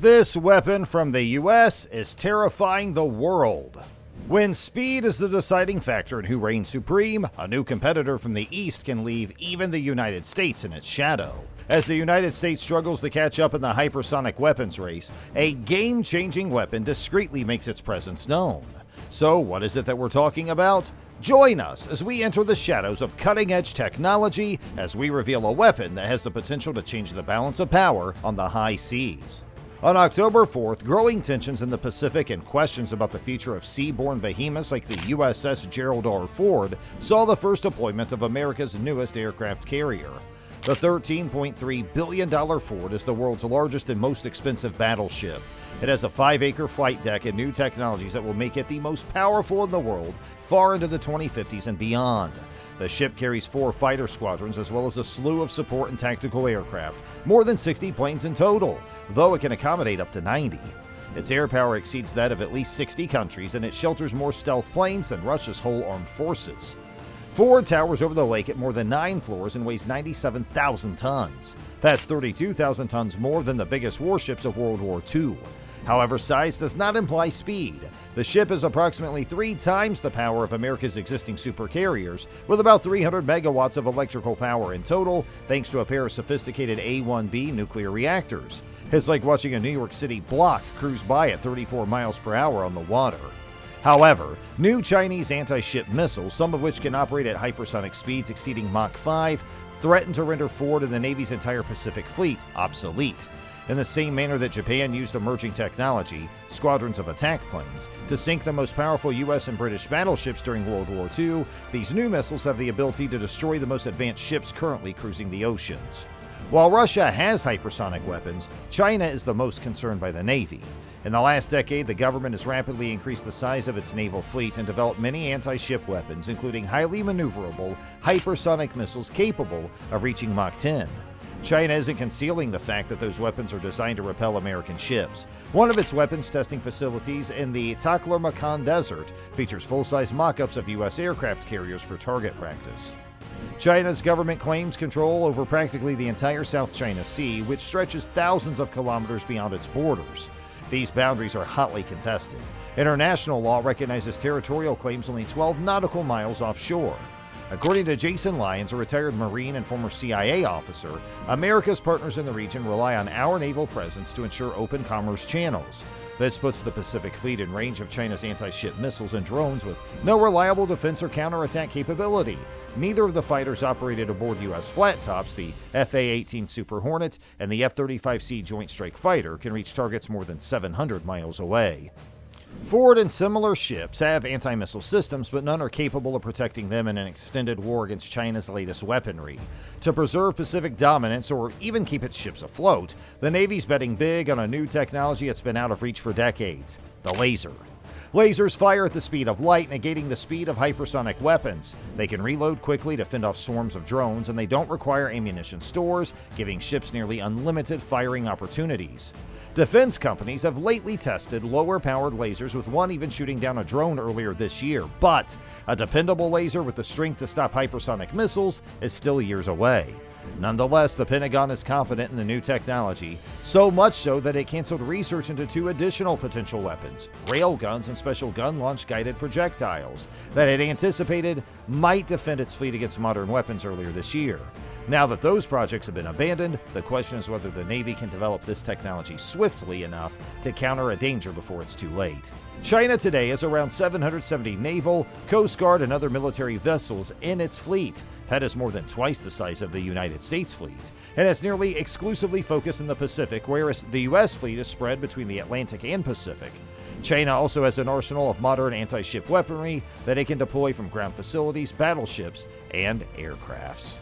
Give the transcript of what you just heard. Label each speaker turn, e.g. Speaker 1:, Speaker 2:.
Speaker 1: This weapon from the US is terrifying the world. When speed is the deciding factor in who reigns supreme, a new competitor from the East can leave even the United States in its shadow. As the United States struggles to catch up in the hypersonic weapons race, a game-changing weapon discreetly makes its presence known. So what is it that we're talking about? Join us as we enter the shadows of cutting-edge technology as we reveal a weapon that has the potential to change the balance of power on the high seas. On October 4th, growing tensions in the Pacific and questions about the future of seaborne behemoths like the USS Gerald R. Ford saw the first deployment of America's newest aircraft carrier. The $13.3 billion Ford is the world's largest and most expensive battleship. It has a 5-acre flight deck and new technologies that will make it the most powerful in the world far into the 2050s and beyond. The ship carries 4 fighter squadrons as well as a slew of support and tactical aircraft, more than 60 planes in total, though it can accommodate up to 90. Its air power exceeds that of at least 60 countries, and it shelters more stealth planes than Russia's whole armed forces. Ford towers over the lake at more than 9 floors and weighs 97,000 tons. That's 32,000 tons more than the biggest warships of World War II. However, size does not imply speed. The ship is approximately 3 times the power of America's existing supercarriers, with about 300 megawatts of electrical power in total, thanks to a pair of sophisticated A-1B nuclear reactors. It's like watching a New York City block cruise by at 34 miles per hour on the water. However, new Chinese anti-ship missiles, some of which can operate at hypersonic speeds exceeding Mach 5, threaten to render Ford and the Navy's entire Pacific Fleet obsolete. In the same manner that Japan used emerging technology, squadrons of attack planes, to sink the most powerful US and British battleships during World War II, these new missiles have the ability to destroy the most advanced ships currently cruising the oceans. While Russia has hypersonic weapons, China is the most concerned by the Navy. In the last decade, the government has rapidly increased the size of its naval fleet and developed many anti-ship weapons, including highly maneuverable, hypersonic missiles capable of reaching Mach 10. China isn't concealing the fact that those weapons are designed to repel American ships. One of its weapons testing facilities in the Taklamakan Desert features full-size mock-ups of U.S. aircraft carriers for target practice. China's government claims control over practically the entire South China Sea, which stretches thousands of kilometers beyond its borders. These boundaries are hotly contested. International law recognizes territorial claims only 12 nautical miles offshore. According to Jason Lyons, a retired Marine and former CIA officer, America's partners in the region rely on our naval presence to ensure open commerce channels. This puts the Pacific Fleet in range of China's anti-ship missiles and drones with no reliable defense or counterattack capability. Neither of the fighters operated aboard U.S. flat tops. The FA-18 Super Hornet and the F-35C Joint Strike Fighter can reach targets more than 700 miles away. Ford and similar ships have anti-missile systems, but none are capable of protecting them in an extended war against China's latest weaponry. To preserve Pacific dominance or even keep its ships afloat, the Navy's betting big on a new technology that's been out of reach for decades: the laser. Lasers fire at the speed of light, negating the speed of hypersonic weapons. They can reload quickly to fend off swarms of drones, and they don't require ammunition stores, giving ships nearly unlimited firing opportunities. Defense companies have lately tested lower-powered lasers, with one even shooting down a drone earlier this year, but a dependable laser with the strength to stop hypersonic missiles is still years away. Nonetheless, the Pentagon is confident in the new technology, so much so that it canceled research into 2 additional potential weapons, railguns and special gun-launched guided projectiles, that it anticipated might defend its fleet against modern weapons earlier this year. Now that those projects have been abandoned, the question is whether the Navy can develop this technology swiftly enough to counter a danger before it's too late. China today has around 770 naval, Coast Guard, and other military vessels in its fleet. That is more than twice the size of the United States fleet, and it's nearly exclusively focused in the Pacific, whereas the U.S. fleet is spread between the Atlantic and Pacific. China also has an arsenal of modern anti-ship weaponry that it can deploy from ground facilities, battleships, and aircrafts.